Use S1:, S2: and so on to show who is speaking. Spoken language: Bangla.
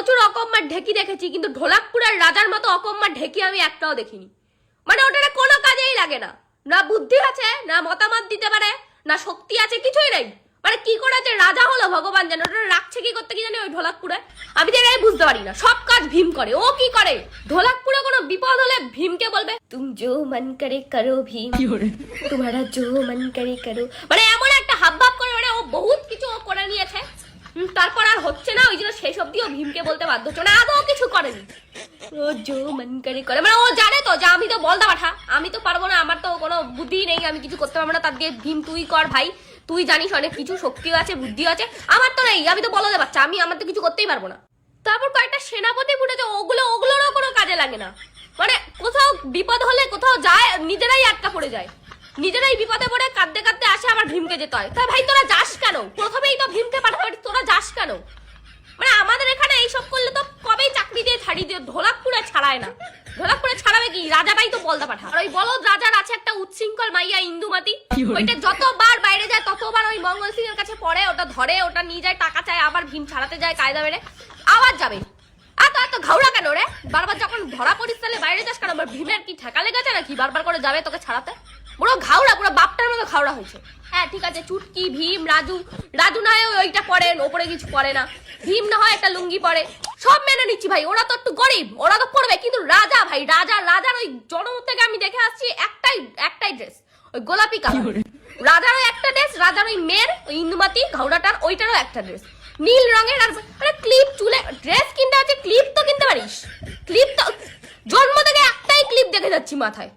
S1: প্রচুর অকম্মার ঢেকি দেখেছি, কিন্তু ঢোলাকপুরের রাজার মতো অকম্মার ঢেকি আমি একটাও দেখিনি। মানে ওটার কোনো কাজেই লাগে না, না বুদ্ধি আছে, না মতামত দিতে পারে, না শক্তি আছে, কিছুই নেই। মানে কি করে যে রাজা হলো ভগবান জানে, ওটা রাখছে কি করতে কি জানে ওই ঢোলাকপুরে, আমি তো এটাই বুঝতে পারি না। সব কাজ ভীম করে, ও কি করে? ঢোলাকপুরে কোনো বিপদ হলে ভীমকে বলবে তুম জো মন করে করো ভীম, তোমারা জো মন করে করো, মানে এমন একটা হাবভাব করে, মানে ও বহুত কিছু ও করে নিয়েছে, তারপর আর হচ্ছে না, ওই জন্য শেষ অব্দি ও ভীমকে বলতে বাধ্য হচ্ছে না, আগেও কিছু করেনি। ও জো মন করে করে, মানে ও জানে তো যে আমি তো বলতে পাঠা, আমি তো পারবো না, আমার তো কোনো বুদ্ধি নেই, আমি কিছু করতে পারবো না, তার দিয়ে ভীম তুই কর ভাই, তুই জানিস অনেক কিছু, শক্তিও আছে, বুদ্ধি আছে, আমার তো নেই, আমি তো বলতে বাচ্চা, আমি আমার তো কিছু করতেই পারবো না। তারপর কয়েকটা সেনাপতি ফুটেছে, ওগুলোরও কোনো কাজে লাগে না। মানে কোথাও বিপদ হলে কোথাও যায়, নিজেরাই আটকা পড়ে যায়, নিজেরাই বিপদে পড়ে কাঁদতে কাঁদতে আসে, আবার ভীমকে যেতে হয়। তা ভাই তোরা যাস কেন? প্রথমেই তো ভীমকে পাঠাবে, তোরা যাস কেন? মানে আমাদের এখানে এইসব করলে তো কবেই চাকরি দিয়ে ছাড়িয়ে দিয়ে, ঢোলাকপুরে ছাড়ায় না। ঢোলাকপুরে ছাড়াবে কি? রাজাটাই তো বলতে পাঠা। আর ওই বলদ রাজার আছে একটা উচ্ছৃঙ্খল মাইয়া ইন্দুমতি, ওইটা যতবার বাইরে যায় ততবার ওই মঙ্গল সিং এর কাছে পড়ে, ওটা ধরে, ওটা নিয়ে যায়, টাকা চায়, আবার ভীম ছাড়াতে যায় কায়দা মেরে, আবার যাবে। এত ঘাউড়া কেন রে? বারবার যখন ধরা পড়িস তাহলে বাইরে যাস কেন? আমার ভীমের কি ঠেকা লেগেছে নাকি বারবার করে যাবে তোকে ছাড়াতে? পুরো ঘাউড়া, পুরো বাপটার মতো ঘাউড়া হয়েছে। হ্যাঁ ঠিক আছে, চুটকি, ভীম, রাজু না হয় ওইটা পরেন, ওপরে কিছু পরে না, ভীম না হয় একটা লুঙ্গি পরে, সব মেনে নিচ্ছি ভাই, ওরা তো একটু গরিব, ওরা তো পড়বে, কিন্তু রাজা ভাই, রাজার ওই জন্ম থেকে আমি দেখে আসছি একটাই ড্রেস, ওই গোলাপি কালার। রাজারও একটা ড্রেস, রাজার ওই মেয়ের ওই ইন্দুমাতি ঘাউড়াটার ওইটারও একটা ড্রেস নীল রঙের। আর মানে ক্লিপ, চুলে ড্রেস কিনতে আছে, ক্লিপ তো কিনতে পারিস, ক্লিপ তো জন্ম থেকে একটাই ক্লিপ দেখে যাচ্ছি মাথায়।